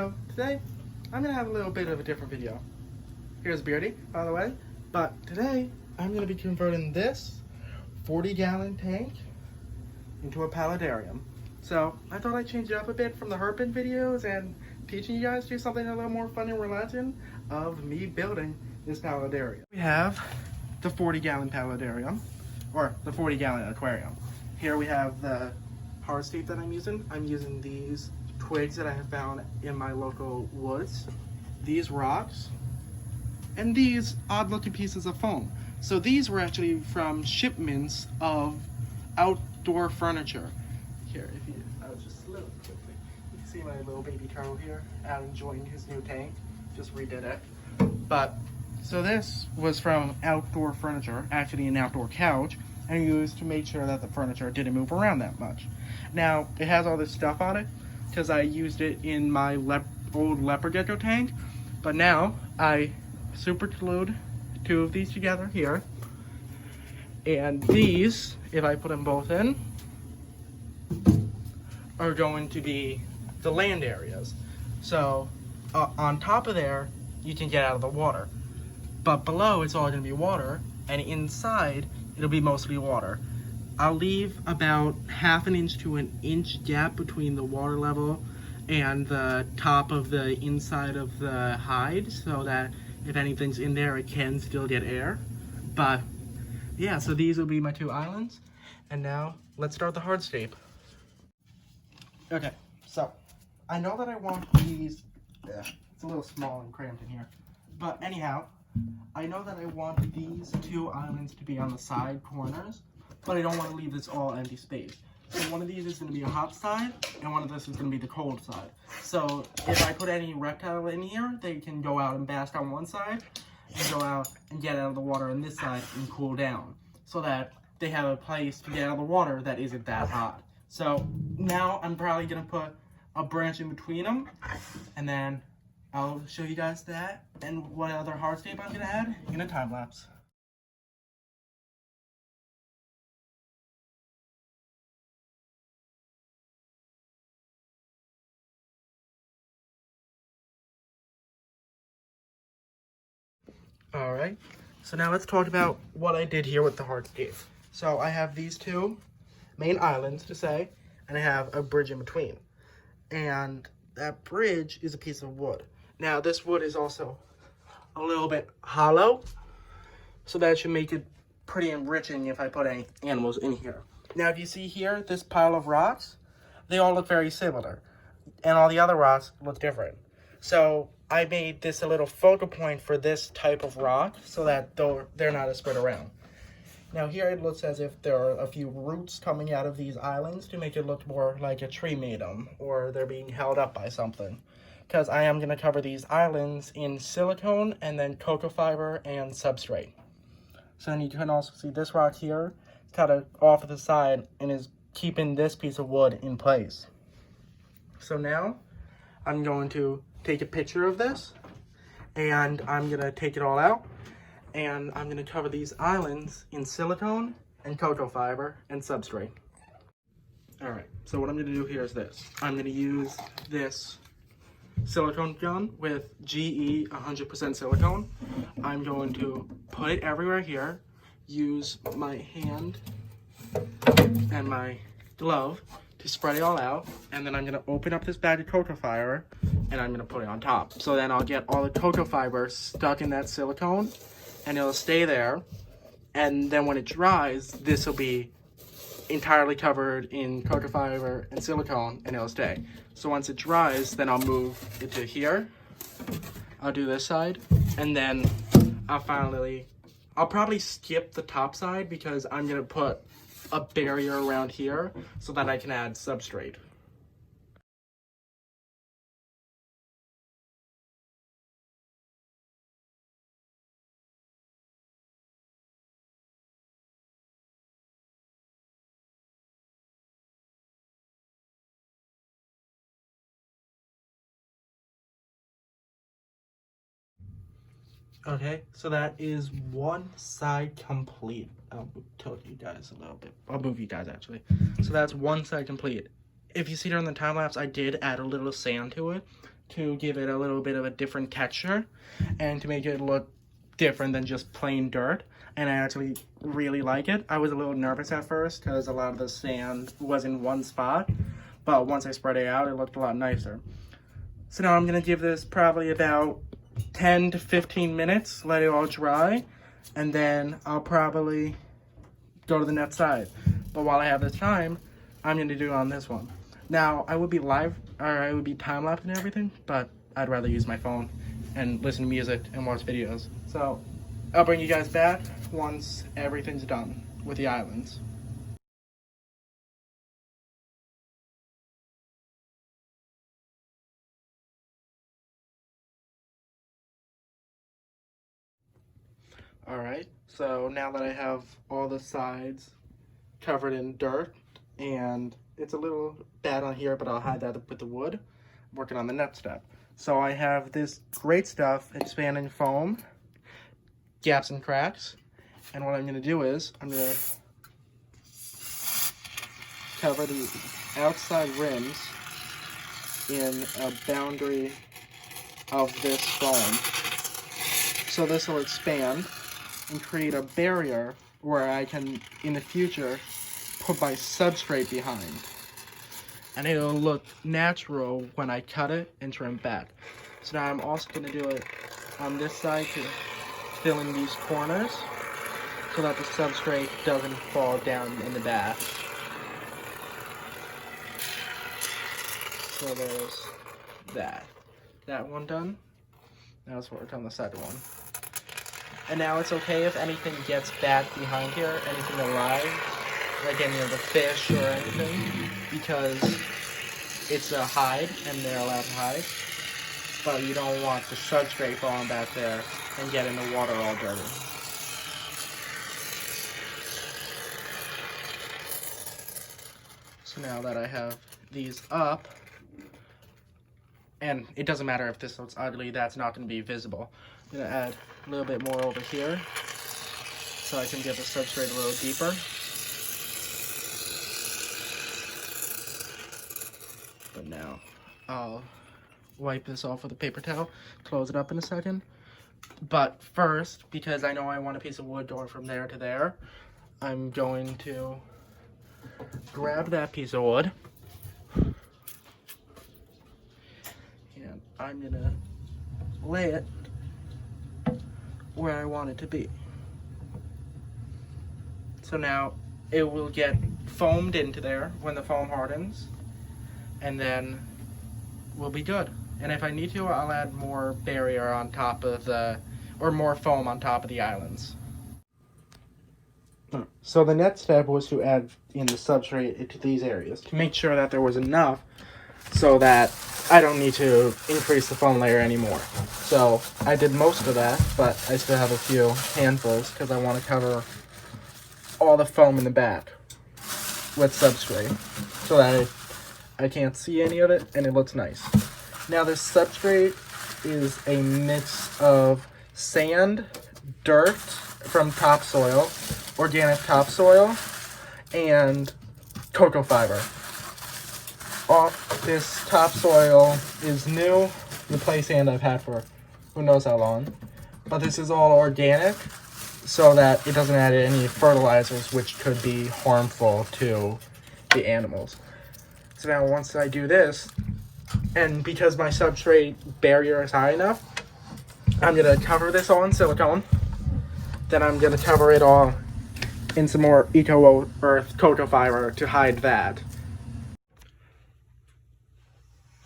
So today, I'm gonna have a little bit of a different video. Here's Beardy, by the way. But today, I'm gonna be converting this 40-gallon tank into a paludarium. So I thought I'd change it up a bit from the herping videos and teaching you guys to do something a little more fun and relaxing of me building this paludarium. We have the 40-gallon paludarium, or the 40-gallon aquarium. Here we have the hardscape that I'm using. I'm using these twigs that I have found in my local woods, these rocks, and these odd looking pieces of foam. So these were actually from shipments of outdoor furniture. Here, I was just a little quickly. You can see my little baby turtle here out enjoying his new tank. Just redid it. But, so this was from outdoor furniture, actually an outdoor couch, and used to make sure that the furniture didn't move around that much. Now, it has all this stuff on it, because I used it in my old leopard gecko tank, but now I super glued two of these together here, and these, if I put them both in, are going to be the land areas. So on top of there, you can get out of the water, but below it's all going to be water, and inside it'll be mostly water. I'll leave about ½ an inch to an inch gap between the water level and the top of the inside of the hide, so that if anything's in there, it can still get air. But yeah, so these will be my two islands. And now let's start the hardscape. Okay, so I know that I want these, it's a little small and cramped in here. But anyhow, I know that I want these two islands to be on the side corners, but I don't want to leave this all empty space. So one of these is going to be a hot side, and one of this is going to be the cold side. So if I put any reptile in here, they can go out and bask on one side, and go out and get out of the water on this side and cool down, so that they have a place to get out of the water that isn't that hot. So now I'm probably going to put a branch in between them, and then I'll show you guys that and what other hardscape I'm going to add in a time lapse. Alright, so now let's talk about what I did here with the hardscape. So I have these two main islands to say, and I have a bridge in between. And that bridge is a piece of wood. Now this wood is also a little bit hollow, so that should make it pretty enriching if I put any animals in here. Now if you see here, this pile of rocks, they all look very similar, and all the other rocks look different. So I made this a little focal point for this type of rock so that they're not as spread around. Now here it looks as if there are a few roots coming out of these islands to make it look more like a tree made them, or they're being held up by something. Because I am going to cover these islands in silicone and then cocoa fiber and substrate. So then you can also see this rock here, kind of off to the side, and is keeping this piece of wood in place. So now I'm going to take a picture of this, and I'm going to take it all out, and I'm going to cover these islands in silicone and cocoa fiber and substrate. Alright, so what I'm going to do here is this. I'm going to use this silicone gun with GE 100% silicone. I'm going to put it everywhere here, use my hand and my glove to spread it all out, and then I'm going to open up this bag of cocoa fiber and I'm going to put it on top. So then I'll get all the cocoa fiber stuck in that silicone, and it'll stay there, and then when it dries, this will be entirely covered in cocoa fiber and silicone, and it'll stay. So once it dries, then I'll move it to here. I'll do this side, and then I'll probably skip the top side because I'm going to put a barrier around here so that I can add substrate. Okay, so that is one side complete. I'll tilt you guys a little bit. I'll move you guys actually. So that's one side complete. If you see during the time lapse, I did add a little sand to it to give it a little bit of a different texture and to make it look different than just plain dirt. And I actually really like it. I was a little nervous at first because a lot of the sand was in one spot, but once I spread it out, it looked a lot nicer. So now I'm gonna give this probably about 10 to 15 minutes, let it all dry, and then I'll probably go to the next side. But while I have this time, I'm gonna do it on this one. Now, I would be time-lapse and everything, but I'd rather use my phone and listen to music and watch videos. So I'll bring you guys back once everything's done with the islands. Alright, so now that I have all the sides covered in dirt, and it's a little bad on here, but I'll hide that with the wood, I'm working on the next step. So I have this great stuff, expanding foam, gaps and cracks, and what I'm going to do is, I'm going to cover the outside rims in a boundary of this foam. So this will expand and create a barrier where I can, in the future, put my substrate behind. And it'll look natural when I cut it and trim back. So now I'm also going to do it on this side to fill in these corners so that the substrate doesn't fall down in the back. So there's that. That one done. Now let's work on the second one. And now it's okay if anything gets back behind here, anything alive, like any of the fish or anything, because it's a hide and they're allowed to hide. But you don't want the substrate falling back there and getting the water all dirty. So now that I have these up, and it doesn't matter if this looks ugly, that's not going to be visible. I'm going to add a little bit more over here so I can get the substrate a little deeper. But now I'll wipe this off with a paper towel, close it up in a second. But first, because I know I want a piece of wood going from there to there, I'm going to grab that piece of wood. And I'm going to lay it where I want it to be. So now it will get foamed into there when the foam hardens, and then we'll be good. And if I need to, I'll add more barrier on top of or more foam on top of the islands. So the next step was to add in the substrate into these areas to make sure that there was enough so that I don't need to increase the foam layer anymore. So I did most of that, but I still have a few handfuls because I want to cover all the foam in the back with substrate so that I can't see any of it and it looks nice. Now this substrate is a mix of sand, dirt from topsoil, organic topsoil, and cocoa fiber. This topsoil is new, the play sand I've had for who knows how long, but this is all organic so that it doesn't add any fertilizers which could be harmful to the animals. So now once I do this, and because my substrate barrier is high enough, I'm going to cover this all in silicone. Then I'm going to cover it all in some more Eco-Earth cocoa fiber to hide that.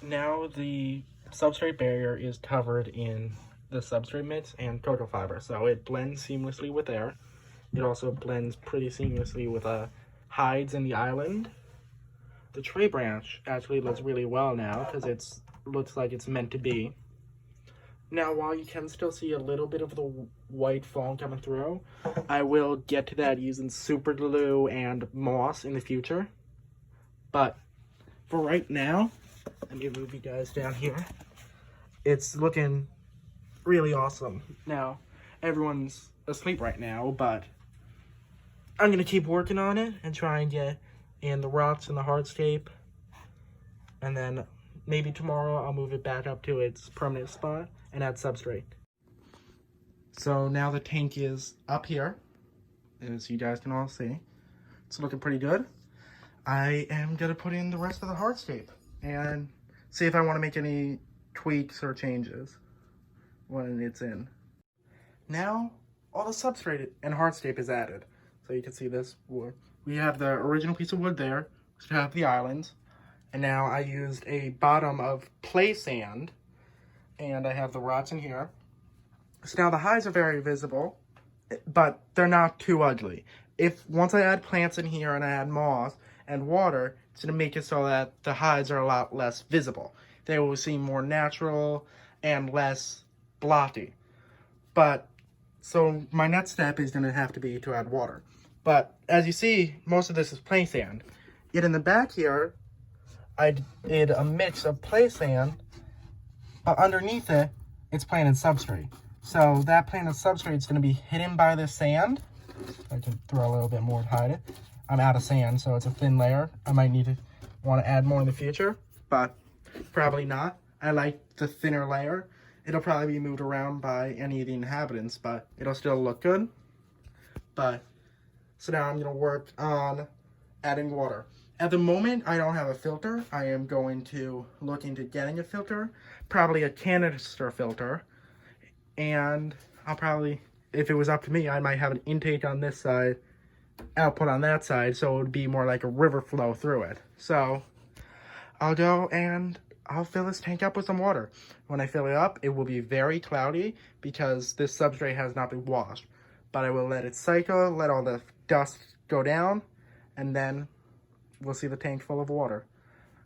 Now the substrate barrier is covered in the substrate mix and cocoa fiber, so it blends seamlessly with air. It also blends pretty seamlessly with hides in the island. The tree branch actually looks really well now because it looks like it's meant to be. Now, while you can still see a little bit of the white foam coming through, I will get to that using super glue and moss in the future. But for right now, let me move you guys down here. It's looking really awesome. Now, everyone's asleep right now, but I'm going to keep working on it and try and get in the rocks and the hardscape. And then maybe tomorrow I'll move it back up to its permanent spot and add substrate. So now the tank is up here, as you guys can all see. It's looking pretty good. I am gonna put in the rest of the hardscape and see if I want to make any tweaks or changes when it's in. Now all the substrate and hardscape is added. So you can see this wood. We have the original piece of wood there, we have the islands, and now I used a bottom of play sand, and I have the rods in here. So now the hides are very visible, but they're not too ugly. If once I add plants in here and I add moss and water, it's going to make it so that the hides are a lot less visible. They will seem more natural and less blotty. But so my next step is going to have to be to add water. But as you see, most of this is play sand. Yet in the back here, I did a mix of play sand, but underneath it, it's planted substrate. So that planted substrate is going to be hidden by the sand. I can throw a little bit more to hide it. I'm out of sand, so it's a thin layer. I might need to want to add more in the future, but probably not. I like the thinner layer. It'll probably be moved around by any of the inhabitants, but it'll still look good. So now I'm going to work on adding water. At the moment, I don't have a filter. I am going to look into getting a filter, probably a canister filter. And I'll probably, if it was up to me, I might have an intake on this side, output on that side, so it would be more like a river flow through it. So I'll go and I'll fill this tank up with some water. When I fill it up, it will be very cloudy because this substrate has not been washed. But I will let it cycle, let all the dust go down, and then we'll see the tank full of water.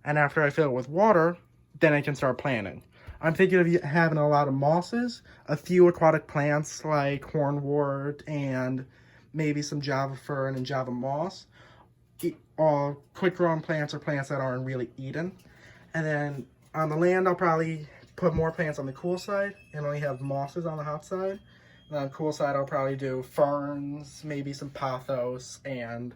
And after I fill it with water, then I can start planting. I'm thinking of having a lot of mosses, a few aquatic plants like hornwort and maybe some Java fern and Java moss. All quick growing plants or plants that aren't really eaten. And then on the land, I'll probably put more plants on the cool side and only have mosses on the hot side. And on the cool side, I'll probably do ferns, maybe some pothos, and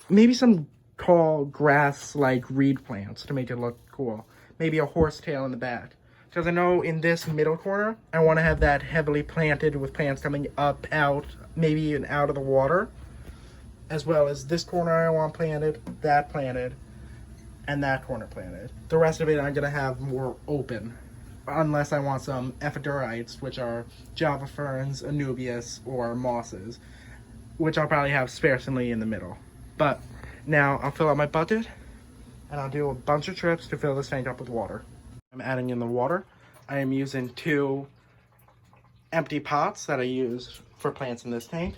maybe some tall grass-like reed plants to make it look cool. Maybe a horsetail in the back. Because I know in this middle corner, I want to have that heavily planted with plants coming up, out, maybe even out of the water. As well as this corner I want planted, and that corner planted. The rest of it I'm going to have more open. Unless I want some ephedurites, which are Java ferns, anubias, or mosses. Which I'll probably have sparsely in the middle. But now I'll fill out my bucket, and I'll do a bunch of trips to fill this tank up with water. I'm adding in the water. I am using 2 empty pots that I use for plants in this tank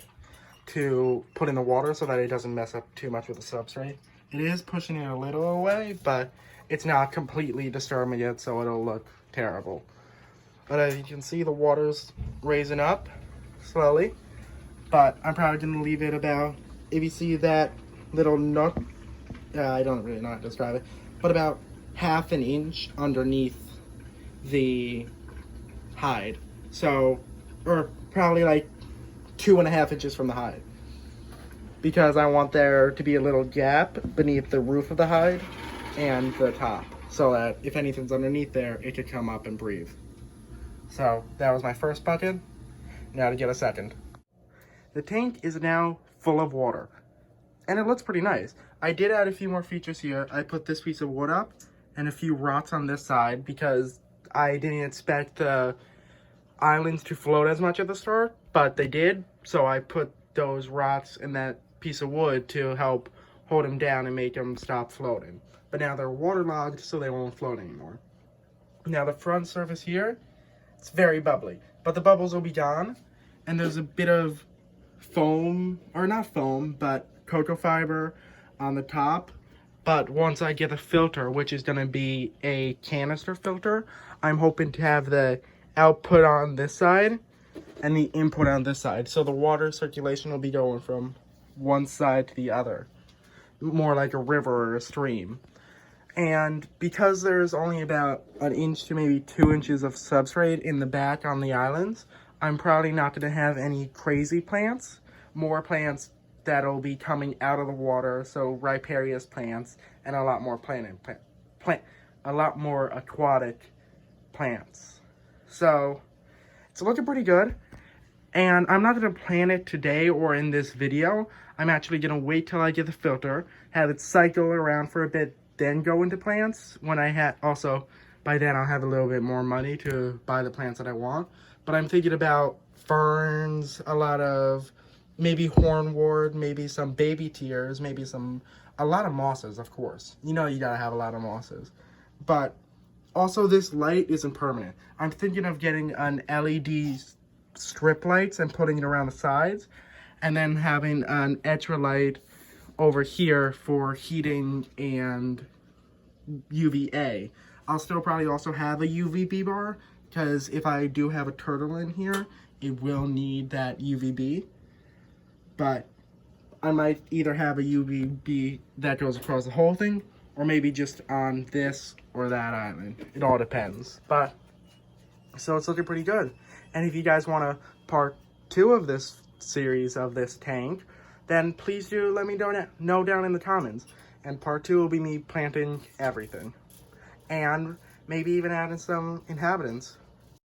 to put in the water so that it doesn't mess up too much with the substrate. It is pushing it a little away, but it's not completely disturbing it, so it'll look terrible. But as you can see, the water's raising up slowly, but I'm probably going to leave it about, if you see that little nook, I don't really know how to describe it, but about half an inch underneath the hide. So, or probably like 2.5 inches from the hide. Because I want there to be a little gap beneath the roof of the hide and the top. So that if anything's underneath there, it could come up and breathe. So that was my first bucket. Now to get a second. The tank is now full of water. And it looks pretty nice. I did add a few more features here. I put this piece of wood up and a few rots on this side because I didn't expect the islands to float as much at the start, but they did. So I put those rots in that piece of wood to help hold them down and make them stop floating. But now they're waterlogged, so they won't float anymore. Now the front surface here, it's very bubbly, but the bubbles will be gone, and there's a bit of foam, or not foam, but cocoa fiber on the top. But once I get a filter, which is going to be a canister filter, I'm hoping to have the output on this side and the input on this side. So the water circulation will be going from one side to the other, more like a river or a stream. And because there's only about 1 inch to maybe 2 inches of substrate in the back on the islands, I'm probably not going to have any crazy plants. More plants that'll be coming out of the water, so riparious plants, and a lot more a lot more aquatic plants. So it's looking pretty good. And I'm not going to plant it today or in this video. I'm actually going to wait till I get the filter, have it cycle around for a bit, then go into plants. When I had, also, by then I'll have a little bit more money to buy the plants that I want. But I'm thinking about ferns, a lot of maybe hornwort, maybe some baby tears, maybe a lot of mosses, of course. You know you gotta have a lot of mosses. But also this light isn't permanent. I'm thinking of getting an LED strip lights and putting it around the sides, and then having an extra light over here for heating and UVA. I'll still probably also have a UVB bar, because if I do have a turtle in here, it will need that UVB. But I might either have a UVB that goes across the whole thing, or maybe just on this or that island. It all depends. But so it's looking pretty good. And if you guys want a part 2 of this series of this tank, then please do let me know down in the comments. And part 2 will be me planting everything. And maybe even adding some inhabitants.